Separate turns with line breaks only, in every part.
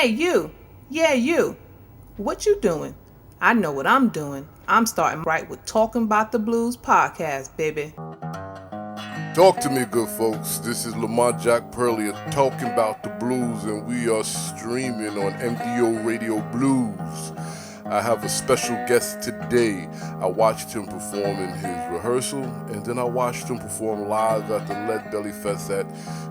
Hey, you. Yeah, you. What you doing? I know what I'm doing. I'm starting right with Talking About the Blues podcast, baby.
Talk to me, good folks. This is Lamont Jack Purley talking about the blues, and we are streaming on MDO Radio Blues. I have a special guest today. I watched him perform in his rehearsal, and then I watched him perform live at the Lead Belly Fest at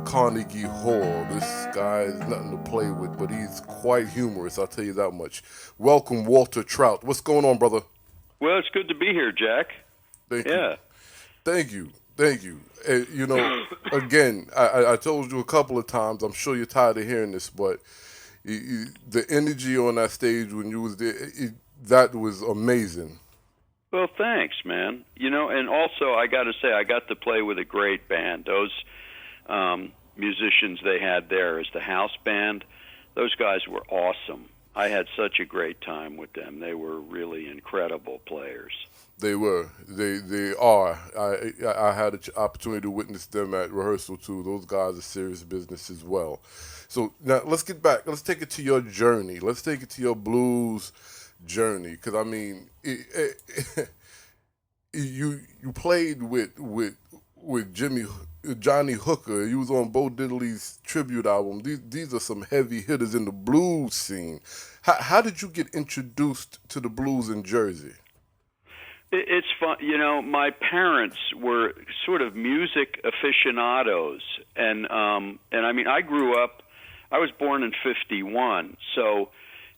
Carnegie Hall. This guy is nothing to play with, but he's quite humorous, I'll tell you that much. Welcome, Walter Trout. What's going on, brother?
Well, it's good to be here, Jack.
Thank you. Thank you. Thank you. Again, I told you a couple of times, I'm sure you're tired of hearing this, but the energy on that stage when you was there, that was amazing.
Well, thanks, man. And also I got to say, I got to play with a great band. Those musicians they had there as the house band, those guys were awesome. I had such a great time with them. They were really incredible players.
They were. They are. I had an opportunity to witness them at rehearsal too. Those guys are serious business as well. So now let's get back. Let's take it to your journey. Let's take it to your blues journey. Because I mean, you played with Johnny Hooker. You was on Bo Diddley's tribute album. These are some heavy hitters in the blues scene. How did you get introduced to the blues in Jersey?
It's fun. My parents were sort of music aficionados, and I mean, I grew up. I was born in '51, so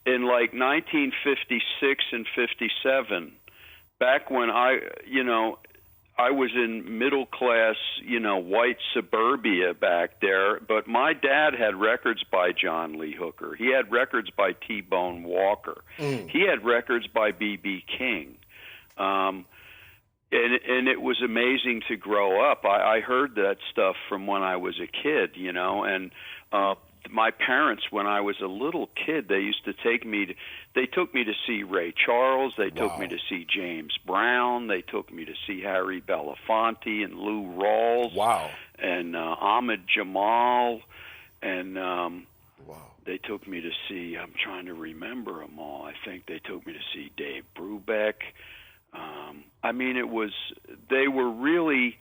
in like 1956 and '57, back when I was in middle class, white suburbia back there, but my dad had records by John Lee Hooker. He had records by T-Bone Walker. He had records by B.B. King. And it was amazing to grow up. I heard that stuff from when I was a kid, and my parents, when I was a little kid, they used to they took me to see Ray Charles, they took me to see James Brown, they took me to see Harry Belafonte and Lou Rawls, and Ahmed Jamal, and they took me to see, I'm trying to remember them all, I think they took me to see Dave Brubeck. I mean, they were really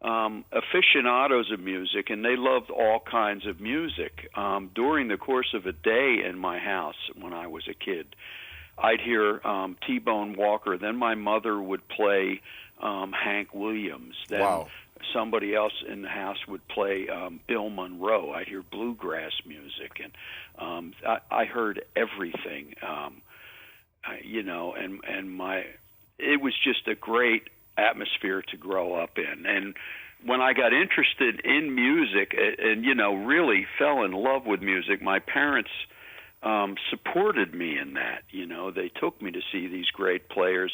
aficionados of music, and they loved all kinds of music. During the course of a day in my house when I was a kid, I'd hear T-Bone Walker. Then my mother would play Hank Williams. Then somebody else in the house would play Bill Monroe. I'd hear bluegrass music, and I heard everything, it was just a great atmosphere to grow up in. And when I got interested in music and really fell in love with music, my parents supported me in that. They took me to see these great players.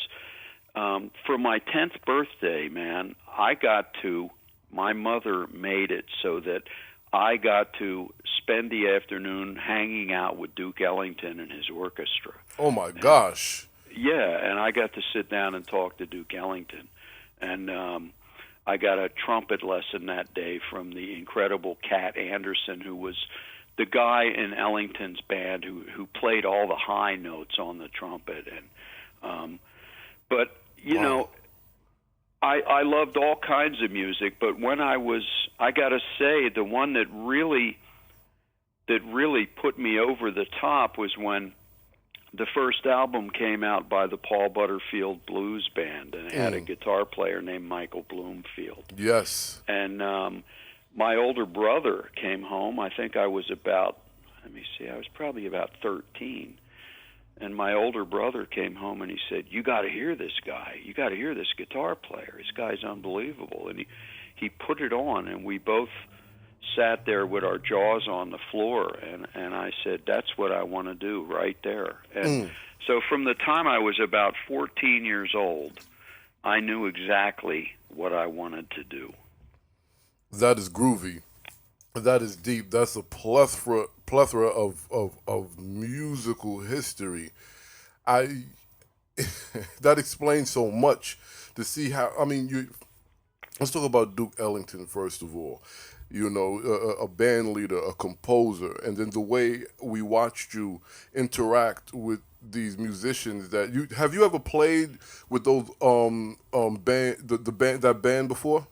For my 10th birthday, man, my mother made it so that I got to spend the afternoon hanging out with Duke Ellington and his orchestra.
Oh my gosh.
Yeah, and I got to sit down and talk to Duke Ellington. And I got a trumpet lesson that day from the incredible Cat Anderson, who was the guy in Ellington's band who played all the high notes on the trumpet. And I loved all kinds of music, but when I got to say, the one that really put me over the top was when the first album came out by the Paul Butterfield Blues Band, and it had a guitar player named Michael Bloomfield.
Yes.
And my older brother came home. I think I was I was probably about 13. And my older brother came home and he said, "You got to hear this guy. You got to hear this guitar player. This guy's unbelievable." And he put it on, and we both sat there with our jaws on the floor, and I said, "That's what I want to do right there." And so from the time I was about 14 years old, I knew exactly what I wanted to do.
That is groovy. That is deep. That's a plethora of musical history. That explains so much to see how. I mean, let's talk about Duke Ellington first of all. a band leader, a composer, and then the way we watched you interact with these musicians that you have you ever played with those band the band that band before?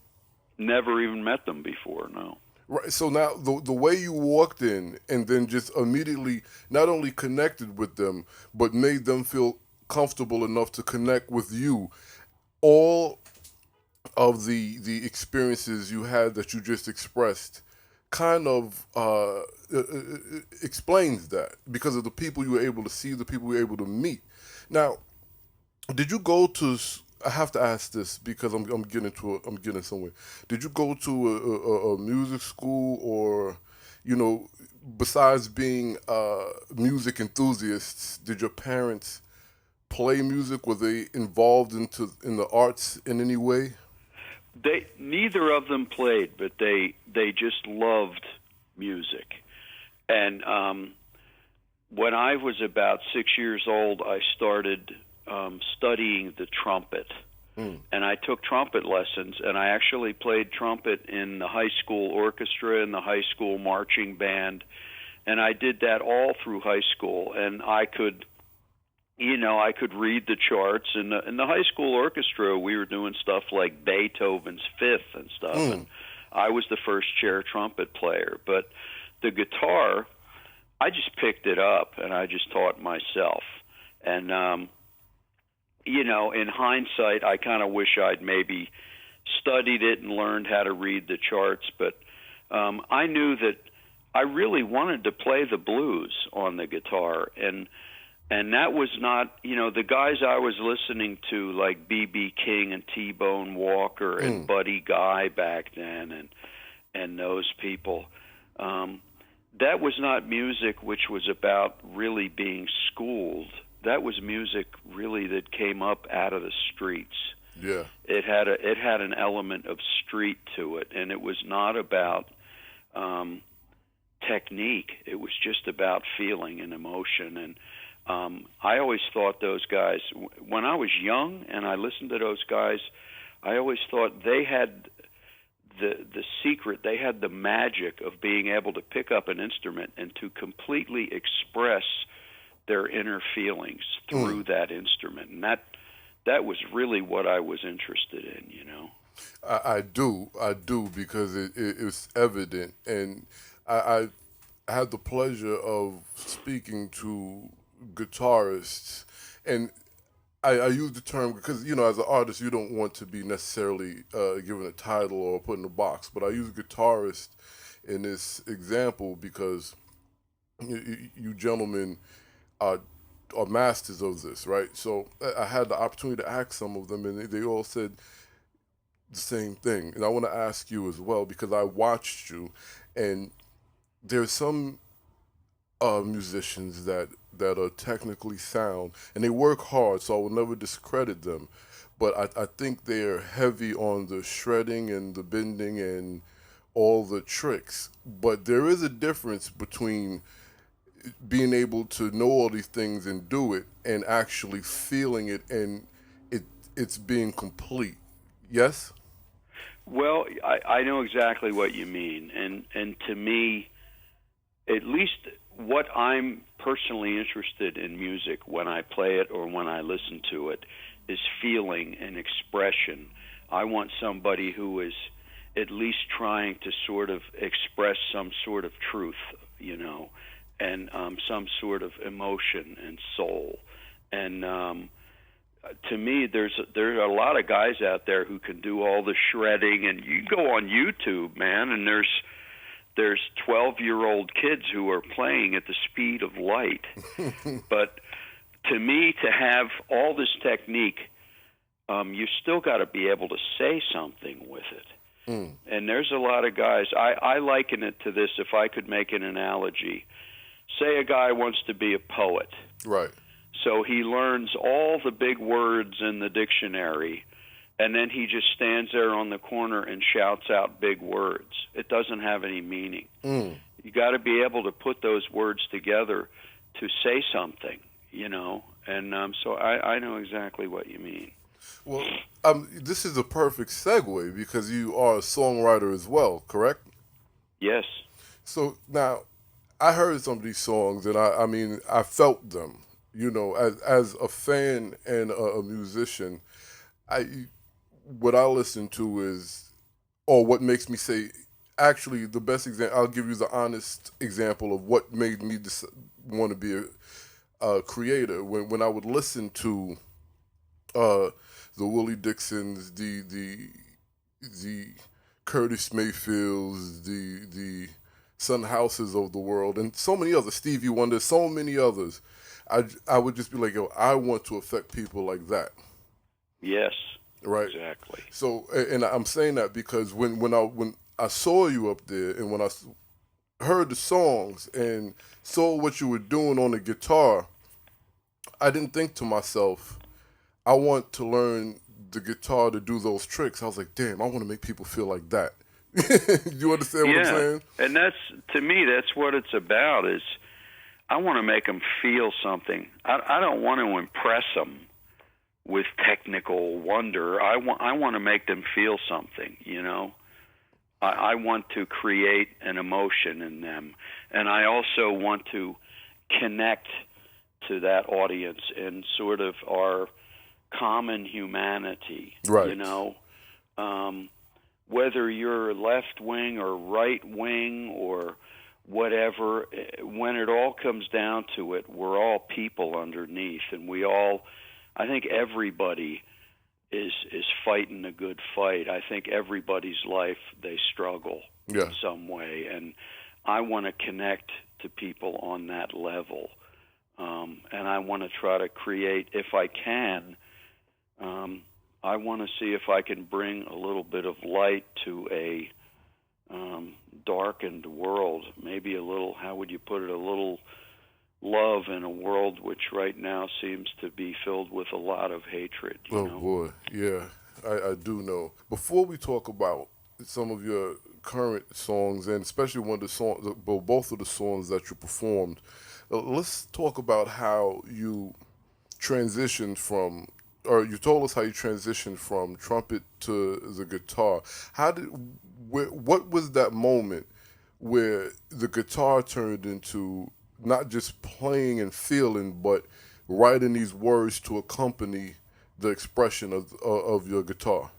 Never even met them before. No.
Right. So now the way you walked in and then just immediately not only connected with them, but made them feel comfortable enough to connect with you. All of the experiences you had that you just expressed kind of explains that because of the people you were able to see, the people you were able to meet. Now, did you go to? I have to ask this because I'm getting somewhere. Did you go to a music school or, besides being music enthusiasts, did your parents play music? Were they involved in the arts in any way?
They neither of them played, but they just loved music. And when I was about 6 years old, I started studying the trumpet. And I took trumpet lessons, and I actually played trumpet in the high school orchestra and the high school marching band. And I did that all through high school, and I could read the charts. In the high school orchestra, we were doing stuff like Beethoven's Fifth and stuff, and I was the first chair trumpet player. But the guitar, I just picked it up, and I just taught myself. And, in hindsight, I kind of wish I'd maybe studied it and learned how to read the charts. But I knew that I really wanted to play the blues on the guitar, and that was not, the guys I was listening to, like B.B. King and T-Bone Walker and Buddy Guy back then, and those people. That was not music which was about really being schooled. That was music really that came up out of the streets.
Yeah.
It had an element of street to it, and it was not about technique. It was just about feeling and emotion. And I always thought those guys, when I was young and I listened to those guys, I always thought they had the secret, they had the magic of being able to pick up an instrument and to completely express their inner feelings through that instrument. And that was really what I was interested in,
I do, because it's evident, and I had the pleasure of speaking to guitarists, and I use the term because as an artist you don't want to be necessarily given a title or put in a box, but I use guitarist in this example because you gentlemen are masters of this, right? So I had the opportunity to ask some of them, and they all said the same thing. And I want to ask you as well because I watched you, and there's some musicians that are technically sound, and they work hard, so I will never discredit them. But I think they're heavy on the shredding and the bending and all the tricks. But there is a difference between being able to know all these things and do it and actually feeling it and it's being complete. Yes?
Well, I know exactly what you mean. And to me, at least what I'm personally interested in music when I play it or when I listen to it is feeling and expression. I want somebody who is at least trying to sort of express some sort of truth, and some sort of emotion and soul. And to me, there's a lot of guys out there who can do all the shredding, and you go on YouTube, man, and there's 12-year-old kids who are playing at the speed of light. But to me, to have all this technique, you still got to be able to say something with it. And there's a lot of guys. I liken it to this, if I could make an analogy. Say a guy wants to be a poet.
Right.
So he learns all the big words in the dictionary, and then he just stands there on the corner and shouts out big words. It doesn't have any meaning. You got to be able to put those words together to say something, And so I know exactly what you mean.
Well, this is a perfect segue because you are a songwriter as well, correct?
Yes.
So now, I heard some of these songs, and I mean, I felt them. As a fan and a musician, I what I listen to is, or what makes me say, actually, the best example. I'll give you the honest example of what made me want to be a creator. When I would listen to uh, the Willie Dixons, the Curtis Mayfields, the Sun Houses of the world, and so many others, Stevie Wonder, so many others. I would just be like, yo, I want to affect people like that,
Yes.
right?
Exactly.
So, and I'm saying that because when I saw you up there, and when I heard the songs and saw what you were doing on the guitar, I didn't think to myself, I want to learn the guitar to do those tricks. I was like, damn, I want to make people feel like that. You understand what I'm
Yeah.
saying?
And to me, that's what it's about. Is I want to make them feel something. I don't want to impress them with technical wonder. I want to make them feel something. I want to create an emotion in them, and I also want to connect to that audience in sort of our common humanity.
Right.
Whether you're left wing or right wing or whatever, when it all comes down to it, we're all people underneath, and I think everybody is fighting a good fight. I think everybody's life, they struggle in some way, and I want to connect to people on that level, and I want to try to create, if I can, I want to see if I can bring a little bit of light to a darkened world, maybe a little, how would you put it, a little love in a world which right now seems to be filled with a lot of hatred.
Oh boy, yeah, I do know. Before we talk about some of your current songs, and especially one of the songs, both of the songs that you performed, let's talk about how you transitioned from, or you told us how you transitioned from trumpet to the guitar. What was that moment where the guitar turned into not just playing and feeling, but writing these words to accompany the expression of your guitar?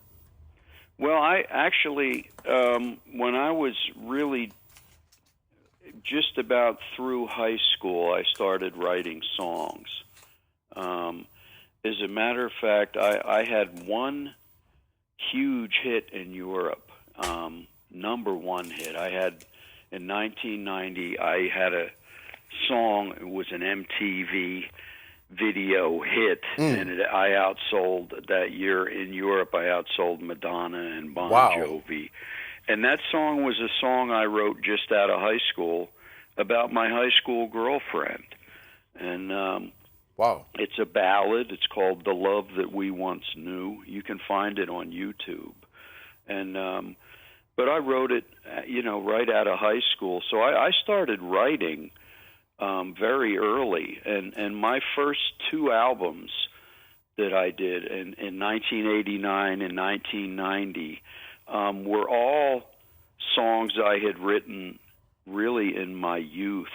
Well, I actually, when I was really just about through high school, I started writing songs. As a matter of fact, I had one huge hit in Europe, number one hit. I had, in 1990, I had a song. It was an MTV video hit, and I outsold that year in Europe. I outsold Madonna and Bon Jovi, and that song was a song I wrote just out of high school about my high school girlfriend, and it's a ballad. It's called "The Love That We Once Knew." You can find it on YouTube, and but I wrote it, right out of high school. So I started writing very early, and my first two albums that I did in 1989 and 1990 were all songs I had written really in my youth,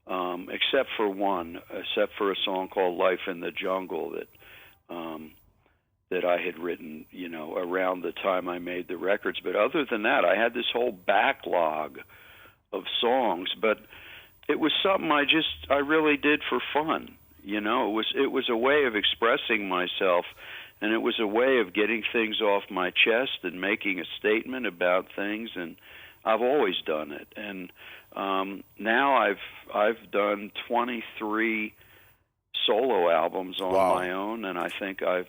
except for a song called "Life in the Jungle" that I had written, around the time I made the records. But other than that, I had this whole backlog of songs, but it was something I really did for fun. It was a way of expressing myself, and it was a way of getting things off my chest and making a statement about things, and I've always done it. And now I've done 23 solo albums on my own, and I think I've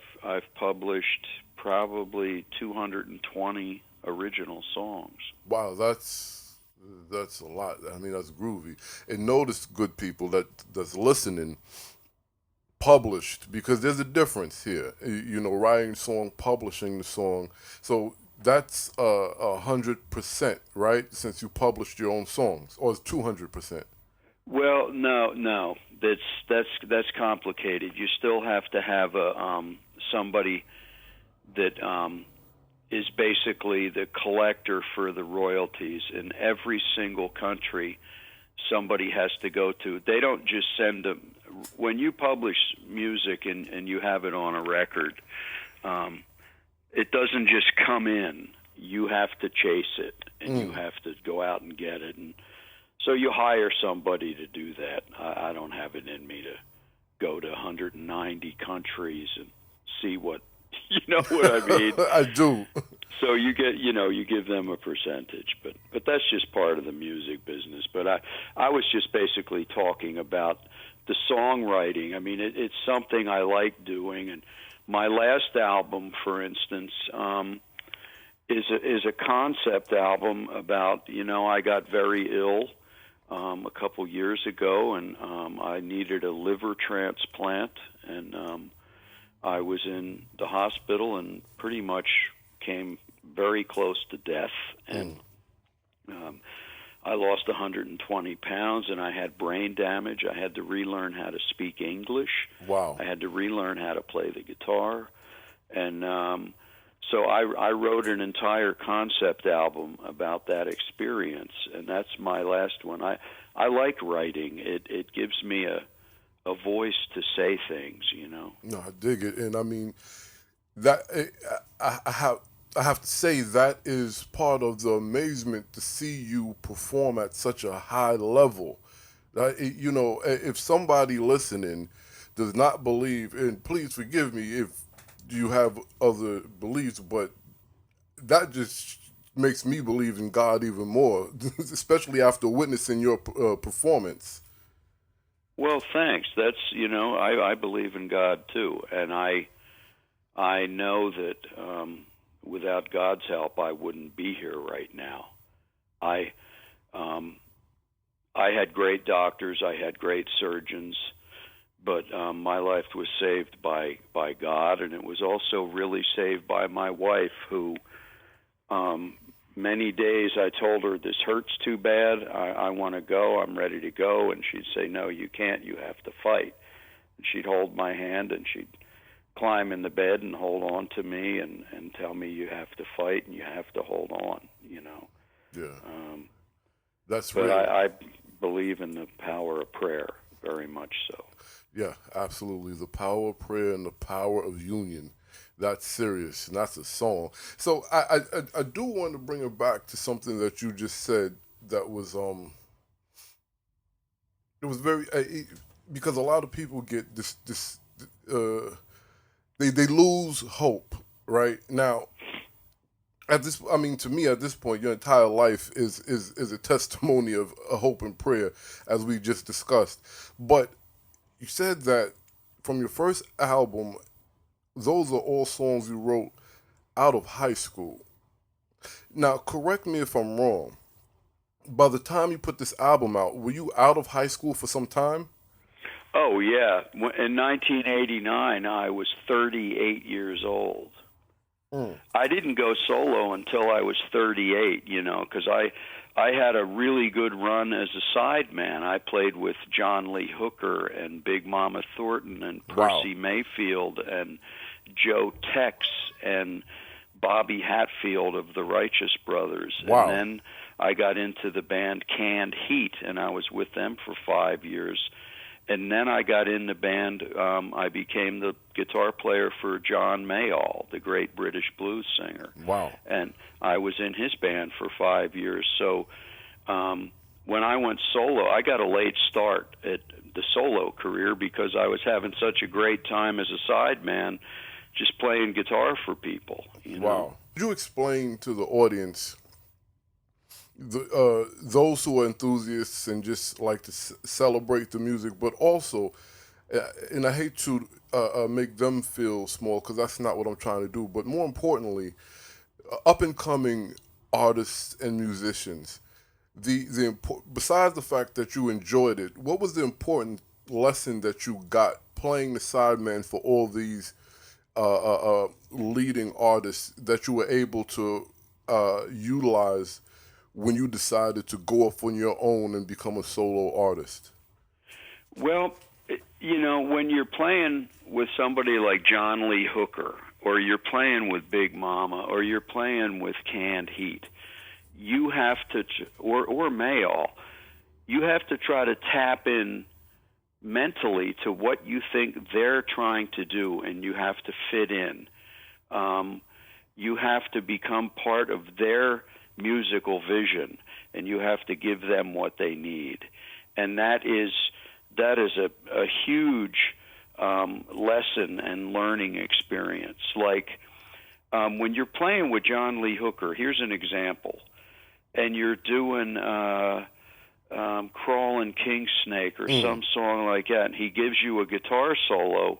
published probably 220 original songs.
Wow, that's a lot. I mean, that's groovy. And notice, good people that's listening, published, because there's a difference here. Writing a song, publishing the song. So that's 100%, right? Since you published your own songs, or it's 200%.
Well, no, that's complicated. You still have to have somebody that is basically the collector for the royalties in every single country somebody has to go to. They don't just send them. When you publish music and you have it on a record, it doesn't just come in. You have to chase it, and you have to go out and get it. And so you hire somebody to do that. I don't have it in me to go to 190 countries and see what, you know what I mean?
I do.
So you get, you give them a percentage, but that's just part of the music business. But I was just basically talking about the songwriting. I mean, it's something I like doing, and my last album, for instance, is a concept album about, I got very ill a couple years ago, and I needed a liver transplant, and I was in the hospital and pretty much came very close to death, and I lost 120 pounds, and I had brain damage. I had to relearn how to speak English.
Wow.
I had to relearn how to play the guitar, and so I wrote an entire concept album about that experience, and that's my last one. I like writing. It gives me a voice to say things,
No, I dig it, and I mean that I have to say that is part of the amazement to see you perform at such a high level. If somebody listening does not believe, and please forgive me if you have other beliefs, but that just makes me believe in God even more, especially after witnessing your performance.
Well, thanks. That's, I believe in God too, and I know that without God's help, I wouldn't be here right now. I had great doctors, I had great surgeons, but my life was saved by God, and it was also really saved by my wife, who many days I told her, this hurts too bad, I want to go, I'm ready to go, and she'd say, no, you can't, you have to fight. And she'd hold my hand, and she'd climb in the bed and hold on to me and tell me, you have to fight and you have to hold on,
Yeah. That's
but
real.
I believe in the power of prayer, very much so.
Yeah, absolutely. The power of prayer and the power of union. That's serious, and that's a song. So I do want to bring it back to something that you just said that was it was very because a lot of people get this they lose hope right now. To me, at this point, your entire life is a testimony of a hope and prayer, as we just discussed. But you said that from your first album, those are all songs you wrote out of high school. Now, correct me if I'm wrong. By the time you put this album out, were you out of high school for some time?
Oh, yeah. In 1989, I was 38 years old. I didn't go solo until I was 38, because I had a really good run as a sideman. I played with John Lee Hooker and Big Mama Thornton and Percy Mayfield and Joe Tex and Bobby Hatfield of the Righteous Brothers.
Wow.
And then I got into the band Canned Heat, and I was with them for 5 years. And then I got in the band, I became the guitar player for John Mayall, the great British blues singer.
Wow.
And I was in his band for 5 years. So when I went solo, I got a late start at the solo career because I was having such a great time as a sideman just playing guitar for people.
Wow. Could you explain to the audience, those who are enthusiasts and just like to celebrate the music, but also, and I hate to make them feel small because that's not what I'm trying to do, but more importantly, up-and-coming artists and musicians, besides the fact that you enjoyed it, what was the important lesson that you got playing the sideman for all these leading artists that you were able to utilize when you decided to go off on your own and become a solo artist?
Well, when you're playing with somebody like John Lee Hooker or you're playing with Big Mama, or you're playing with Canned Heat, you have to, or Mayall, you have to try to tap in mentally to what you think they're trying to do, and you have to fit in. You have to become part of their musical vision, and you have to give them what they need. And that is a huge lesson and learning experience. Like when you're playing with John Lee Hooker, here's an example, and you're doing Crawlin' King Snake or some song like that, and he gives you a guitar solo,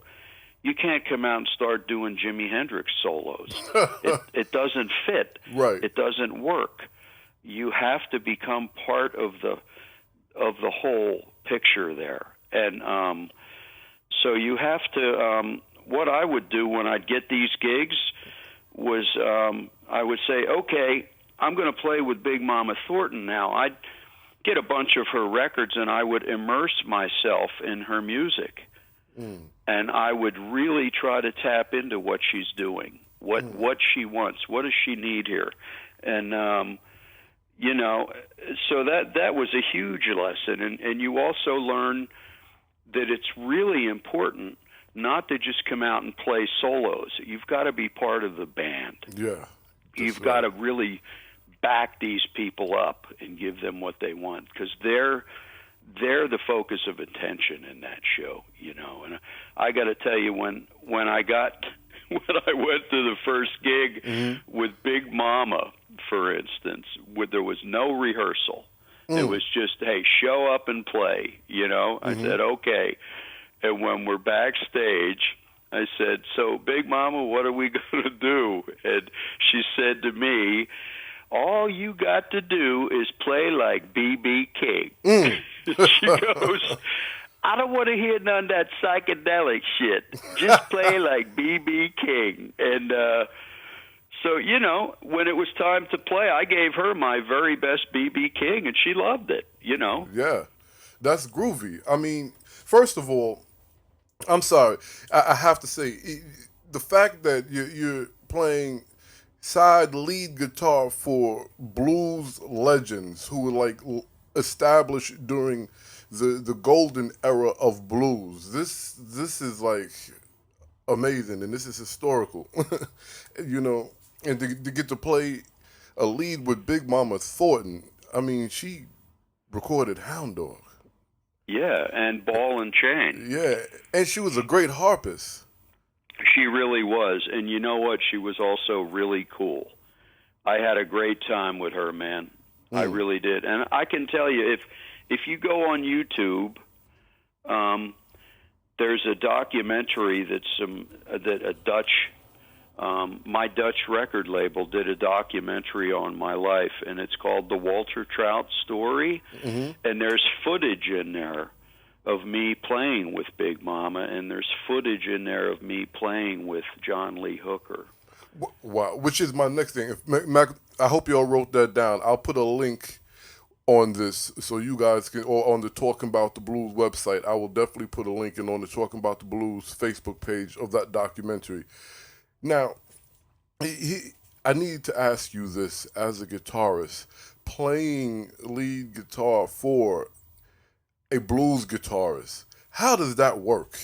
you can't come out and start doing Jimi Hendrix solos. It doesn't fit.
Right.
It doesn't work. You have to become part of the whole picture there. And so you have to, what I would do when I'd get these gigs was I would say, okay, I'm going to play with Big Mama Thornton now. I'd get a bunch of her records and I would immerse myself in her music. And I would really try to tap into what she's doing, what she wants, what does she need here. And, you know, so that was a huge lesson. And you also learn that it's really important not to just come out and play solos. You've got to be part of the band.
Yeah.
You've got to really back these people up and give them what they want, because they're the focus of attention in that show, you know. And I got to tell you, when I went to the first gig with Big Mama, for instance, there was no rehearsal. It was just, hey, show up and play, you know. I said, okay. And when we're backstage, I said, so Big Mama, what are we going to do? And she said to me, all you got to do is play like B.B. King. She goes, I don't want to hear none of that psychedelic shit. Just play like B.B. King. And so, you know, when it was time to play, I gave her my very best B.B. King, and she loved it, you know.
Yeah, that's groovy. I mean, first of all, I'm sorry, I have to say, the fact that you're playing side lead guitar for blues legends who were like established during the golden era of blues. This is like amazing, and this is historical, you know. And to get to play a lead with Big Mama Thornton, I mean, she recorded Hound Dog.
Yeah, and Ball and Chain.
Yeah, and she was a great harpist.
She really was, and you know what? She was also really cool. I had a great time with her, man. I really did. And I can tell you, if you go on YouTube, there's a documentary that a Dutch, my Dutch record label did a documentary on my life, and it's called The Walter Trout Story. And there's footage in there of me playing with Big Mama, and there's footage in there of me playing with John Lee Hooker.
Wow, which is my next thing. I hope you all wrote that down. I'll put a link on this so you guys can, or on the Talking About the Blues website. I will definitely put a link in on the Talking About the Blues Facebook page of that documentary. Now, I need to ask you this as a guitarist, playing lead guitar for a blues guitarist. How does that work?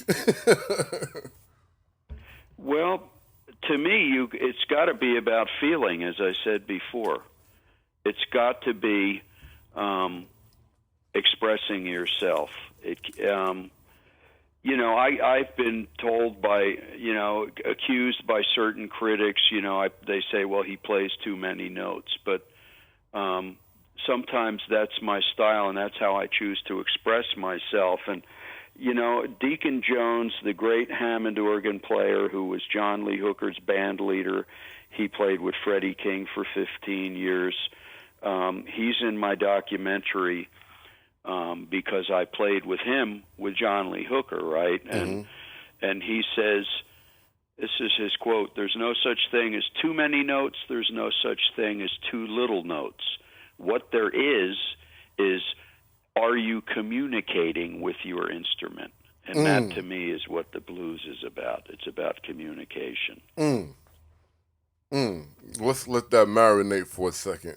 Well, to me, it's got to be about feeling, as I said before. It's got to be expressing yourself. You know, I've been told by, you know, accused by certain critics, you know, they say, well, he plays too many notes. But sometimes that's my style, and that's how I choose to express myself. And, you know, Deacon Jones, the great Hammond organ player who was John Lee Hooker's band leader, he played with Freddie King for 15 years. He's in my documentary because I played with him with John Lee Hooker, right? And he says, this is his quote, "There's no such thing as too many notes. There's no such thing as too little notes. What there is are you communicating with your instrument?" And that, to me, is what the blues is about. It's about communication.
Let's let that marinate for a second.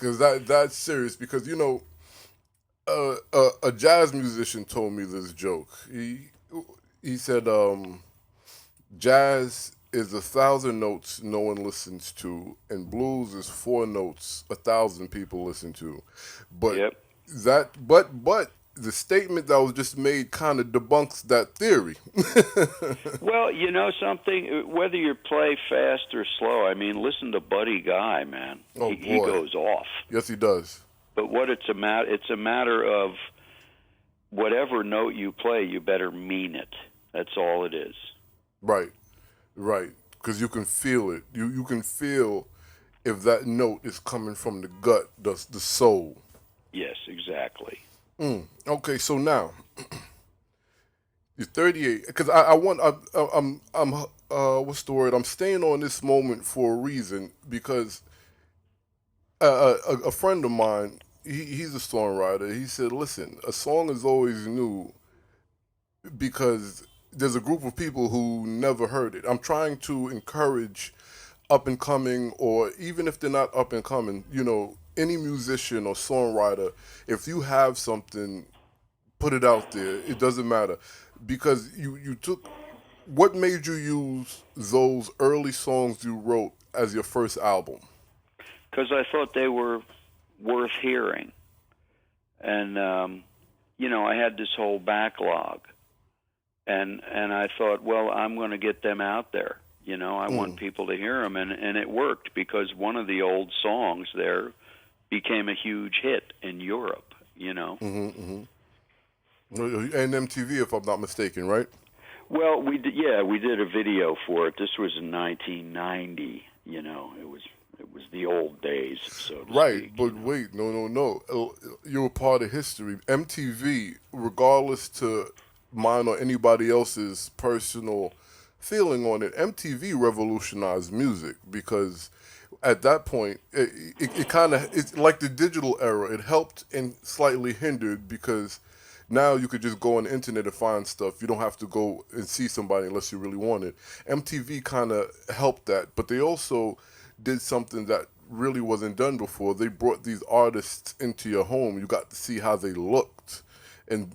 Because that's serious. Because, a jazz musician told me this joke. He said, jazz is 1,000 notes no one listens to, and blues is 4 notes 1,000 people listen to. But
Yep.
but the statement that was just made kind of debunks that theory.
Well, you know something? Whether you play fast or slow, I mean, listen to Buddy Guy, man.
Oh,
He
boy.
goes off.
Yes, he does.
But what it's a matter of whatever note you play, you better mean it. That's all it is.
Right. Because you can feel it. You can feel if that note is coming from the gut, the soul.
Yes, exactly.
Okay, so now you're 38. Because I'm what's the word? I'm staying on this moment for a reason, because a friend of mine, he's a songwriter. He said, "Listen, a song is always new because there's a group of people who never heard it." I'm trying to encourage up and coming, or even if they're not up and coming, any musician or songwriter, if you have something, put it out there. It doesn't matter, because you took, what made you use those early songs you wrote as your first album?
Because I thought they were worth hearing. And, I had this whole backlog. And I thought, well, I'm going to get them out there. I want people to hear them. And it worked, because one of the old songs there became a huge hit in Europe,
And MTV, if I'm not mistaken, right?
Well, we did a video for it. This was in 1990. It was the old days, so to
Right,
speak.
but wait, no. You're a part of history. MTV, regardless to mine or anybody else's personal feeling on it, MTV revolutionized music, because at that point, it kind of, it's like the digital era. It helped and slightly hindered, because now you could just go on the internet and find stuff. You don't have to go and see somebody unless you really want it. MTV kind of helped that, but they also did something that really wasn't done before. They brought these artists into your home. You got to see how they looked, and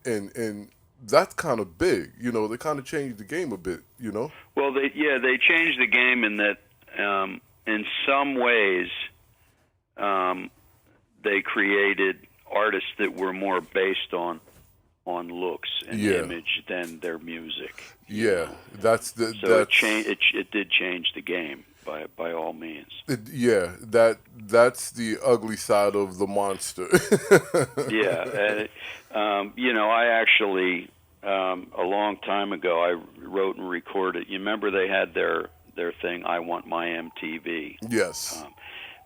and that's kind of big. They kind of changed the game a bit.
Well, they changed the game in that, in some ways, they created artists that were more based on looks and image than their music.
Yeah, that's the.
So
that's,
it did change the game by all means.
That's the ugly side of the monster.
Yeah, I actually a long time ago I wrote and recorded. You remember they had their thing, "I Want My MTV."
Yes.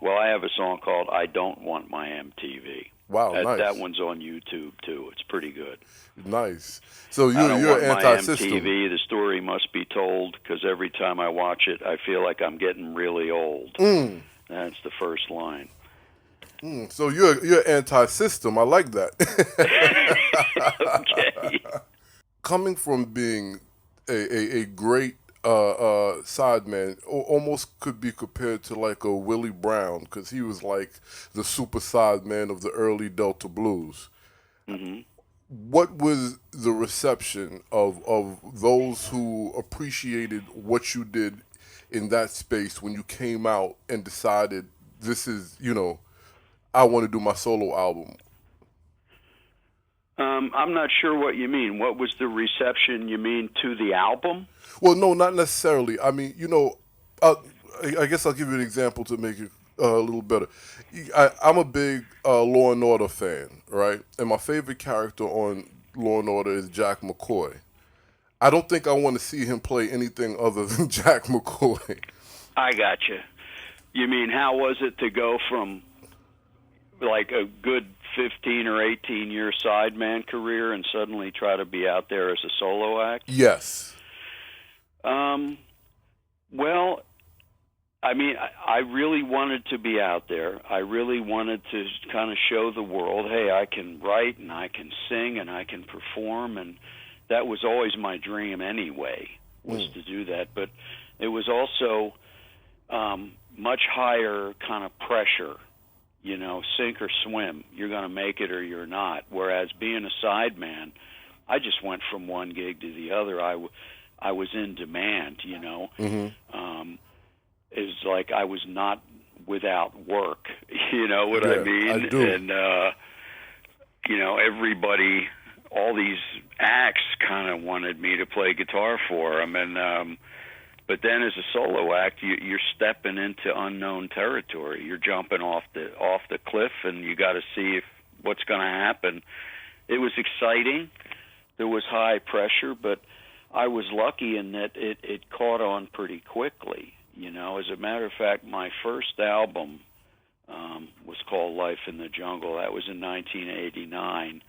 Well, I have a song called "I Don't Want My MTV."
Wow, nice.
That one's on YouTube too. It's pretty good.
Nice. So
I don't
you're
want
anti-system.
my MTV. The story must be told, because every time I watch it, I feel like I'm getting really old. That's the first line.
So you're anti-system. I like that.
Okay.
Coming from being a great sideman, almost could be compared to like a Willie Brown, because he was like the super sideman of the early Delta blues.
Mm-hmm.
What was the reception of those who appreciated what you did in that space when you came out and decided, this is, I want to do my solo album?
I'm not sure what you mean. What was the reception, you mean, to the album?
Well, no, not necessarily. I mean, I guess I'll give you an example to make it a little better. I'm a big Law and Order fan, right? And my favorite character on Law and Order is Jack McCoy. I don't think I want to see him play anything other than Jack McCoy.
I gotcha. You mean, how was it to go from like a good 15 or 18 year sideman career and suddenly try to be out there as a solo act?
Yes.
Well, I mean, I really wanted to be out there. I really wanted to kind of show the world, hey, I can write and I can sing and I can perform, and that was always my dream anyway, was to do that. But it was also much higher kind of pressure, you know, sink or swim. You're going to make it or you're not. Whereas being a sideman, I just went from one gig to the other. I was in demand, you know. It was like I was not without work, you know what I mean?
I do.
And, you know, everybody, all these acts kind of wanted me to play guitar for them. And, but then as a solo act, you're stepping into unknown territory. You're jumping off the cliff, and you got to see what's going to happen. It was exciting. There was high pressure, but I was lucky in that it caught on pretty quickly. You know, as a matter of fact, my first album was called Life in the Jungle. That was in 1989,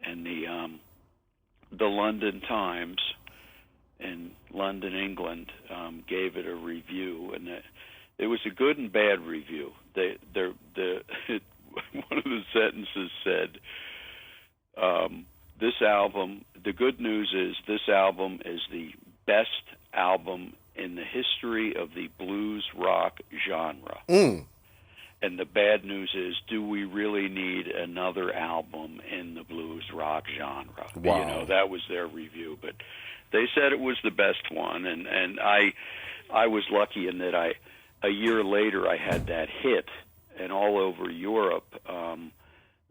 and the London Times in London, England, gave it a review, and it was a good and bad review. One of the sentences said, "This album. The good news is this album is the best album in the history of the blues rock genre." And the bad news is, do we really need another album in the blues rock genre?
Wow.
You know, that was their review, but they said it was the best one, and I was lucky in that a year later I had that hit, and all over Europe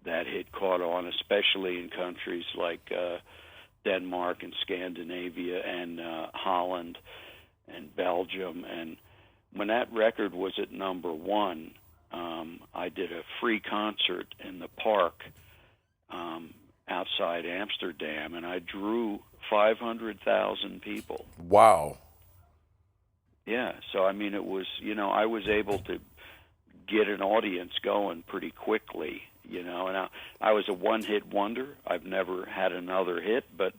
that hit caught on, especially in countries like Denmark and Scandinavia and Holland and Belgium. And when that record was at number one, I did a free concert in the park outside Amsterdam, and I drew 500,000 people.
Wow.
Yeah, so I mean, it was, you know, I was able to get an audience going pretty quickly, you know, and I was a one-hit wonder. I've never had another hit, but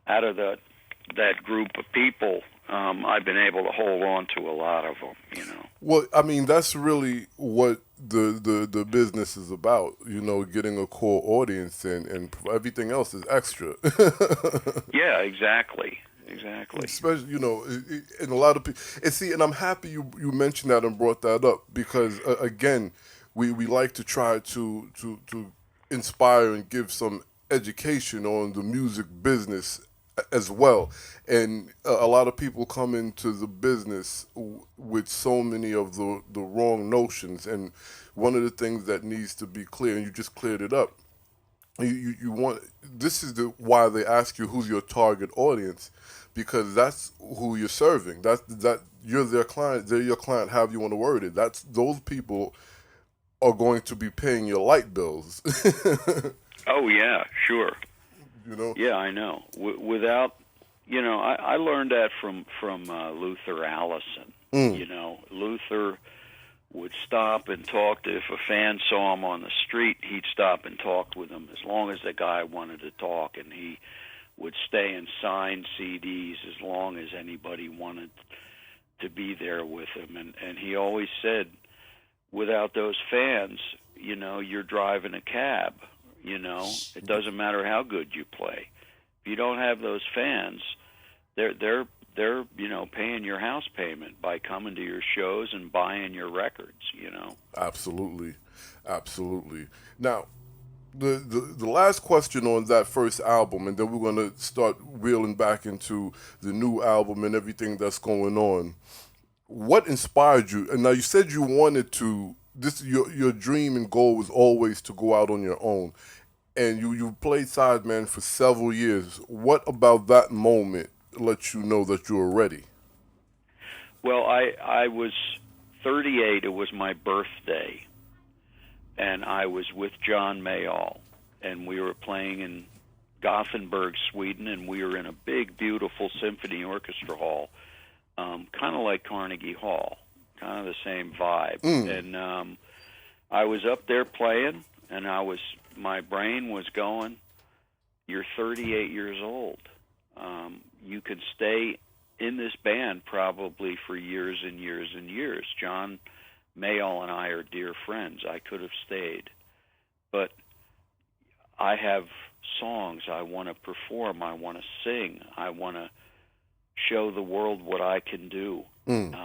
out of that group of people, I've been able to hold on to a lot of them, you know.
Well, I mean, that's really what the business is about, you know, getting a core audience, and everything else is extra.
Yeah, exactly.
Especially, you know, and a lot of people, and I'm happy you mentioned that and brought that up, because again, we like to try to inspire and give some education on the music business as well. And a lot of people come into the business with so many of the wrong notions, and one of the things that needs to be clear, and you just cleared it up, you want, this is why they ask you who's your target audience, because that's who you're serving. That you're their client, they're your client, however you want to word it. Those people are going to be paying your light bills.
Oh yeah, sure.
You know?
Yeah, I know. Without, you know, I learned that from Luther Allison. You know, Luther would stop and talk to, if a fan saw him on the street, he'd stop and talk with him as long as the guy wanted to talk, and he would stay and sign CDs as long as anybody wanted to be there with him. And he always said, without those fans, you know, you're driving a cab. You know, it doesn't matter how good you play. If you don't have those fans, they're you know, paying your house payment by coming to your shows and buying your records. You know. Absolutely.
Now, the last question on that first album, and then we're going to start reeling back into the new album and everything that's going on. What inspired you? And now you said you wanted to. Your dream and goal was always to go out on your own, and you played sideman for several years. What about that moment let you know that you were ready?
Well, I was 38. It was my birthday, and I was with John Mayall, and we were playing in Gothenburg, Sweden, and we were in a big, beautiful symphony orchestra hall, kind of like Carnegie Hall. Kind of the same vibe. And I was up there playing, and my brain was going, you're 38 years old. You can stay in this band probably for years and years and years. John Mayall and I are dear friends. I could have stayed. But I have songs I want to perform. I want to sing. I want to show the world what I can do, and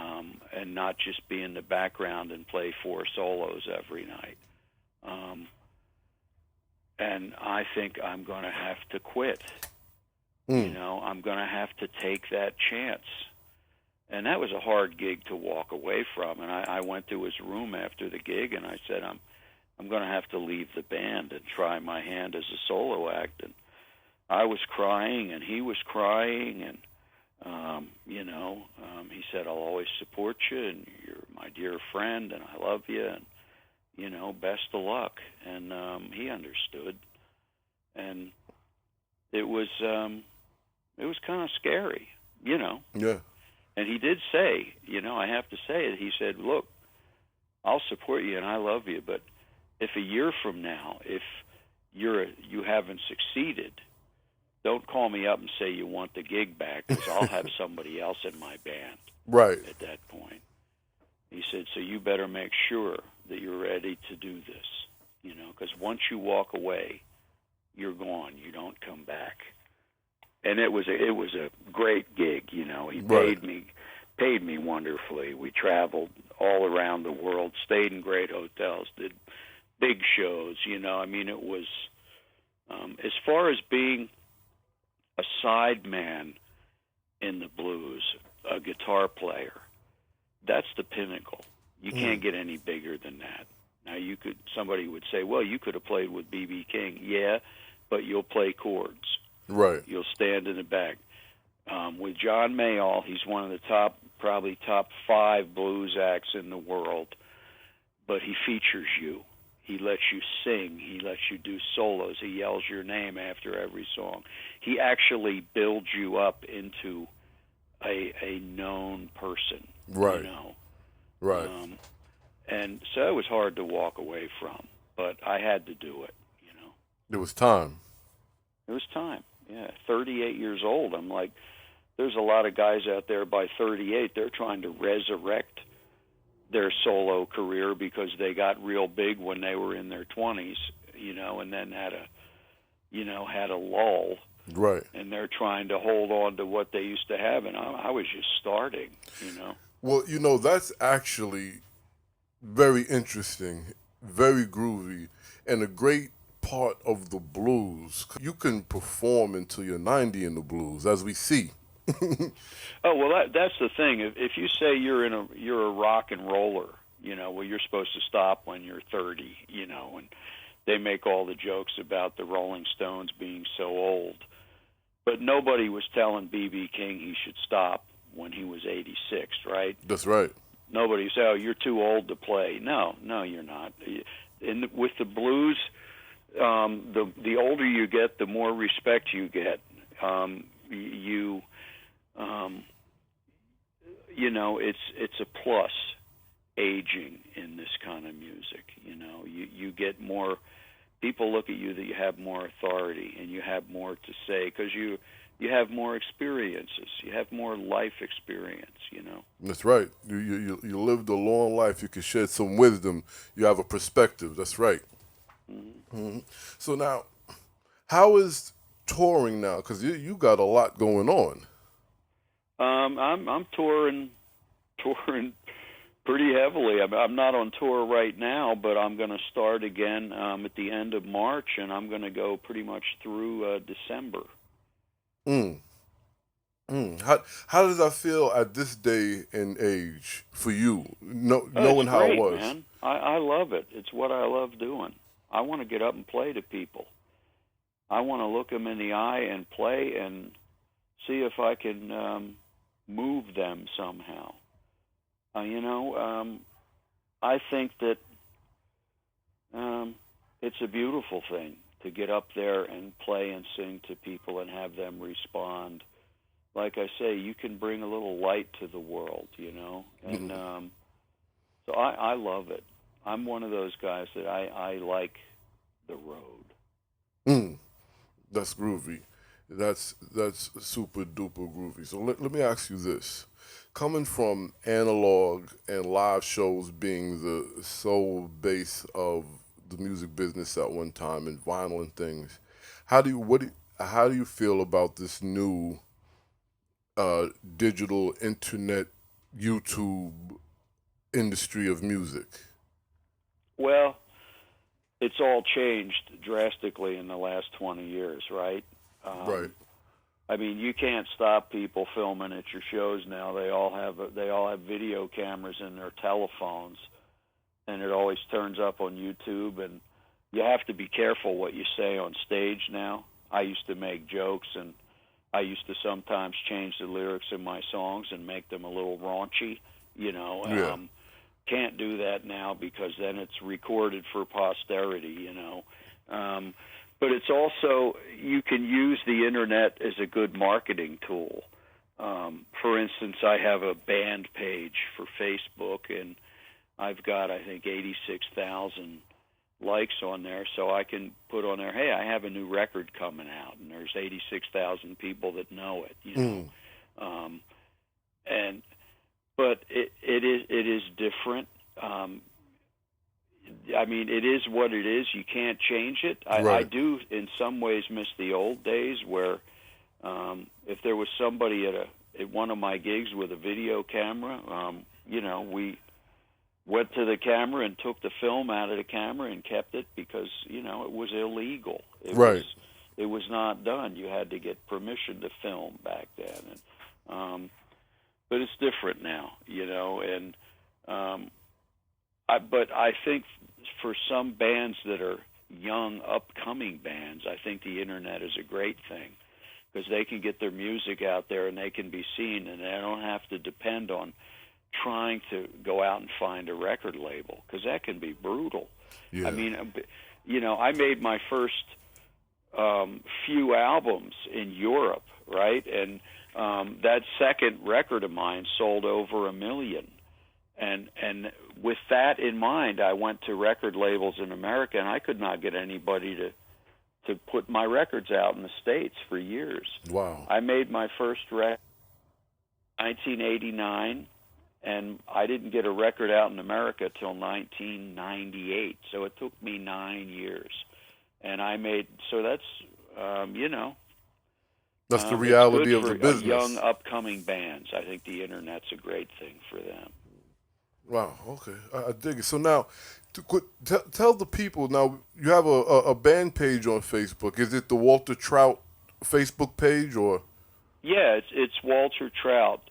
not just be in the background and play 4 solos every night. And I think I'm going to have to quit. You know, I'm going to have to take that chance. And that was a hard gig to walk away from. And I went to his room after the gig, and I said, I'm going to have to leave the band and try my hand as a solo act. And I was crying, and he was crying, and he said, I'll always support you, and you're my dear friend, and I love you, and, best of luck. And he understood. And it was kind of scary,
Yeah.
And he did say, I have to say it, he said, look, I'll support you and I love you, but if a year from now, if you haven't succeeded, don't call me up and say you want the gig back, because I'll have somebody else in my band at that point. He said, so you better make sure that you're ready to do this, because once you walk away, you're gone. You don't come back. And it was a great gig, He paid me wonderfully. We traveled all around the world, stayed in great hotels, did big shows, it was as far as being a sideman in the blues, a guitar player, that's the pinnacle. You can't get any bigger than that. Now somebody would say, well, you could have played with B.B. King. Yeah, but you'll play chords.
Right.
You'll stand in the back. With John Mayall, he's one of the probably top 5 blues acts in the world, but he features you. He lets you sing. He lets you do solos. He yells your name after every song. He actually builds you up into a known person.
Right. Right.
And so it was hard to walk away from, but I had to do it,
It was time.
It was time, yeah. 38 years old. I'm like, there's a lot of guys out there by 38, they're trying to resurrect their solo career because they got real big when they were in their 20s, and then had a lull.
Right.
And they're trying to hold on to what they used to have, and I was just starting,
Well, that's actually very interesting, very groovy, and a great part of the blues. You can perform until you're 90 in the blues, as we see.
Oh, well, that's the thing. If you say you're a rock and roller, well, you're supposed to stop when you're 30, and they make all the jokes about the Rolling Stones being so old. But nobody was telling B.B. King he should stop when he was 86, right?
That's right.
Nobody said, oh, you're too old to play. No, you're not. With the blues, the older you get, the more respect you get. It's a plus aging in this kind of music. You get more. People look at you that you have more authority and you have more to say because you have more experiences. You have more life experience.
That's right. You lived a long life. You can shed some wisdom. You have a perspective. That's right. Mm-hmm. Mm-hmm. So now, how is touring now? Because you got a lot going on.
I'm touring pretty heavily. I'm not on tour right now, but I'm going to start again at the end of March, and I'm going to go pretty much through December.
How does that feel at this day and age for you, knowing how
great,
it was?
Man. I love it. It's what I love doing. I want to get up and play to people. I want to look them in the eye and play and see if I can move them somehow. I think that it's a beautiful thing to get up there and play and sing to people and have them respond. Like I say, you can bring a little light to the world, and so I love it. I'm one of those guys that I like the road.
That's groovy. That's super duper groovy. So let me ask you this. Coming from analog and live shows being the sole base of the music business at one time and vinyl and things, how do you feel about this new digital internet YouTube industry of music?
Well, it's all changed drastically in the last 20 years, right?
Right.
I mean, you can't stop people filming at your shows now. They all have video cameras in their telephones, and it always turns up on YouTube. And you have to be careful what you say on stage now. I used to make jokes, and I used to sometimes change the lyrics in my songs and make them a little raunchy. You know,
Yeah.
can't do that now because then it's recorded for posterity. You know. But it's also, you can use the internet as a good marketing tool. For instance, I have a band page for Facebook, and I've got, I think, 86,000 likes on there, so I can put on there, hey, I have a new record coming out, and there's 86,000 people that know it, you know. And but it is different. I mean, it is what it is. You can't change it. I
Right.
do, in some ways, miss the old days where if there was somebody at one of my gigs with a video camera, you know, we went to the camera and took the film out of the camera and kept it because, you know, it was illegal.
Right.
It was not done. You had to get permission to film back then. And, but it's different now, you know, and but I think for some bands that are young, upcoming bands, I think the internet is a great thing because they can get their music out there and they can be seen, and they don't have to depend on trying to go out and find a record label because that can be brutal.
Yeah.
I mean, you know, I made my first few albums in Europe, right? And that second record of mine sold over 1 million. And with that in mind, I went to record labels in America, and I could not get anybody to put my records out in the States for years.
Wow.
I made my first record in 1989, and I didn't get a record out in America till 1998. So it took me 9 years. And I made, so that's, you know.
That's the reality
it's
of
good
the
for
business.
young, upcoming bands. I think the internet's a great thing for them.
Wow. Okay, I dig it. So now, tell the people now. You have a band page on Facebook. Is it the Walter Trout Facebook page or?
Yeah, it's Walter Trout.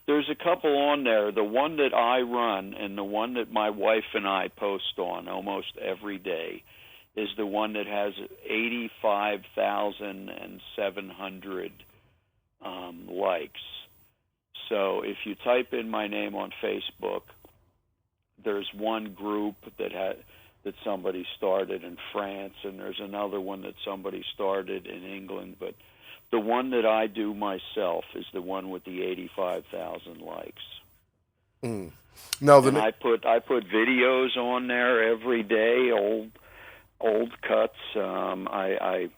There's a couple on there. The one that I run and the one that my wife and I post on almost every day is the one that has 85,700 likes. So if you type in my name on Facebook, there's one group that somebody started in France, and there's another one that somebody started in England. But the one that I do myself is the one with the 85,000 likes.
Mm. Now
and I put videos on there every day, old cuts. I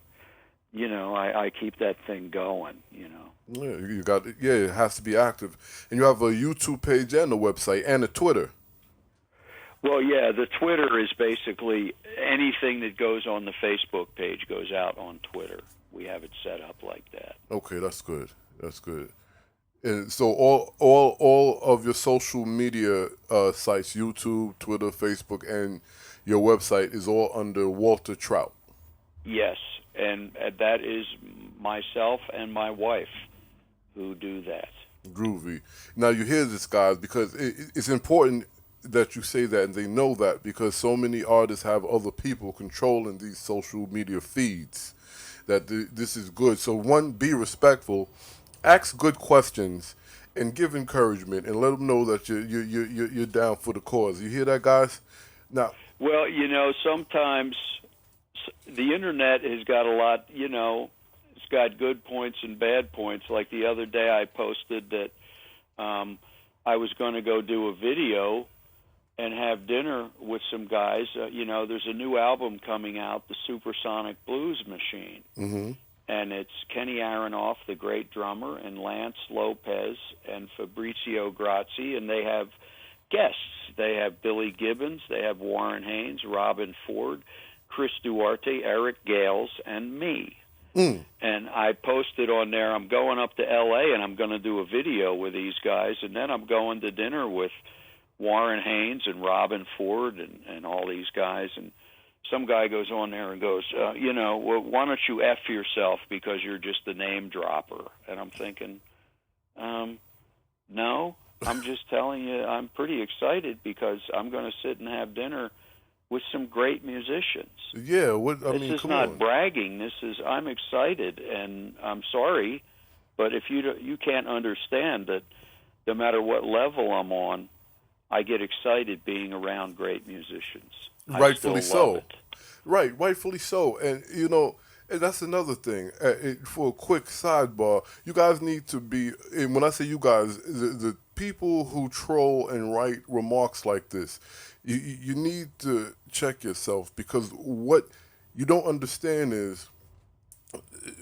keep that thing going, you know.
Yeah, you got it. Yeah, it has to be active, and you have a YouTube page and a website and a Twitter.
Well, yeah, the Twitter is basically anything that goes on the Facebook page goes out on Twitter. We have it set up like that.
Okay, that's good. That's good. And so all of your social media sites, YouTube, Twitter, Facebook, and your website is all under Walter Trout.
Yes, and that is myself and my wife who do that.
Groovy. Now you hear this, guys, because it's important that you say that and they know that because so many artists have other people controlling these social media feeds. That this is good. So one, be respectful, ask good questions, and give encouragement, and let them know that you're down for the cause. You hear that, guys? Now,
well, you know, sometimes the internet has got a lot. You know, it's got good points and bad points. Like the other day, I posted that I was going to go do a video and have dinner with some guys. There's a new album coming out, The Supersonic Blues Machine.
Mm-hmm.
And it's Kenny Aronoff, the great drummer, and Lance Lopez and Fabrizio Grazzi, and they have guests. They have Billy Gibbons, they have Warren Haynes, Robin Ford, Chris Duarte, Eric Gales, and me. And I posted on there, I'm going up to L.A. and I'm going to do a video with these guys, and then I'm going to dinner with Warren Haynes and Robin Ford and all these guys. And some guy goes on there and goes, well, why don't you F yourself because you're just a name dropper? And I'm thinking, no, I'm just telling you I'm pretty excited because I'm going to sit and have dinner with some great musicians.
Yeah,
this is not bragging. I'm excited, and I'm sorry, but if you can't understand that no matter what level I'm on, I get excited being around great musicians.
Rightfully so.
It.
Right, rightfully so. And, and that's another thing. For a quick sidebar, you guys need to be, and when I say you guys, the people who troll and write remarks like this, you need to check yourself, because what you don't understand is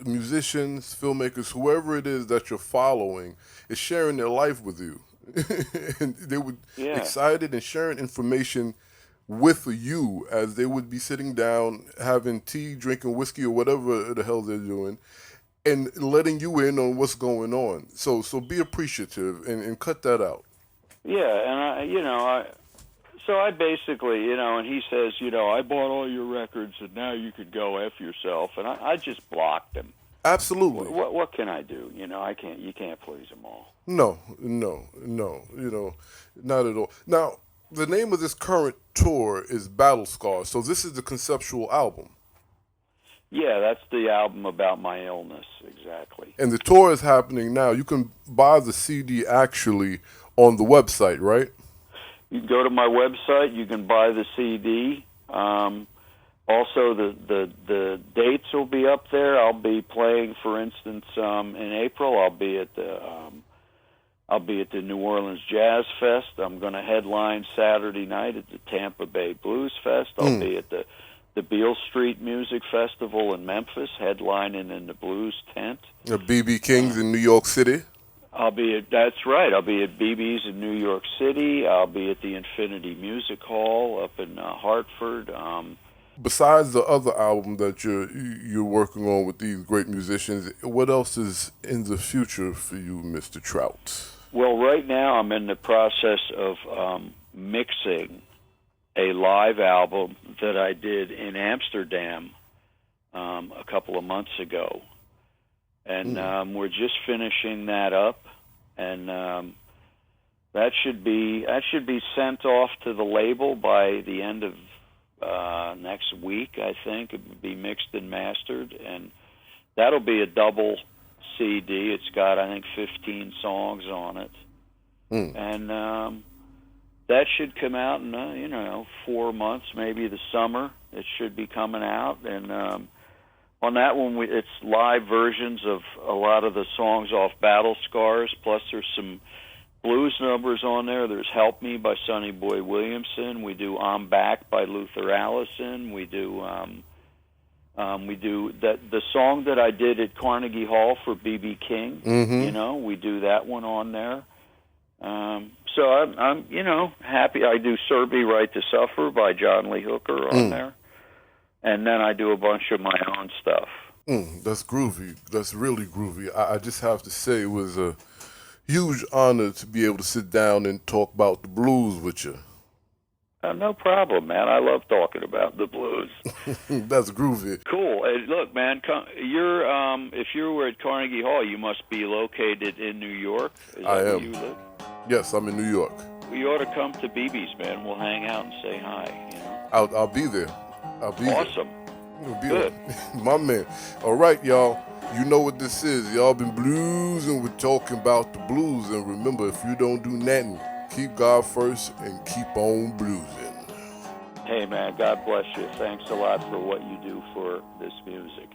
musicians, filmmakers, whoever it is that you're following is sharing their life with you. And they would excited and sharing information with you as they would be sitting down, having tea, drinking whiskey, or whatever the hell they're doing, and letting you in on what's going on. So be appreciative and cut that out.
Yeah, and I basically, and he says, I bought all your records and now you could go F yourself, and I just blocked him.
Absolutely.
What can I do? You can't please them all.
No, not at all. Now, the name of this current tour is Battle Scars, so this is the conceptual album.
Yeah, that's the album about my illness, exactly.
And the tour is happening now. You can buy the CD actually on the website, right?
You can go to my website. You can buy the CD. Also, the dates will be up there. I'll be playing, for instance, in April. I'll be at the New Orleans Jazz Fest. I'm going to headline Saturday night at the Tampa Bay Blues Fest. I'll be at the Beale Street Music Festival in Memphis, headlining in the Blues Tent.
BB King's in New York City.
That's right. I'll be at BB's in New York City. I'll be at the Infinity Music Hall up in Hartford.
Besides the other album that you're working on with these great musicians, what else is in the future for you, Mr. Trout?
Well, right now I'm in the process of mixing a live album that I did in Amsterdam a couple of months ago. And we're just finishing that up, and that should be sent off to the label by the end of next week, I think. It will be mixed and mastered, and that'll be a double CD. It's got, I think, 15 songs on it, and that should come out in 4 months, maybe the summer. It should be coming out, and on that one, it's live versions of a lot of the songs off Battle Scars, plus there's some blues numbers on there. There's Help Me by Sonny Boy Williamson. We do I'm Back by Luther Allison. We do the song that I did at Carnegie Hall for B.B. King. We do that one on there. So I'm happy. I do Serby Right to Suffer by John Lee Hooker on there. And then I do a bunch of my own stuff.
That's groovy. That's really groovy. I just have to say it was a huge honor to be able to sit down and talk about the blues with you.
No problem, man. I love talking about the blues.
That's groovy.
Cool. Hey, look, man, if you were at Carnegie Hall, you must be located in New York. Is that where you live?
Yes, I'm in New York.
Well, you ought to come to BB's, man. We'll hang out and say hi.
I'll be there.
Awesome.
Good. My man. All right, y'all. You know what this is. Y'all been bluesing. We're talking about the blues. And remember, if you don't do nothing, keep God first and keep on bluesing.
Hey, man, God bless you. Thanks a lot for what you do for this music.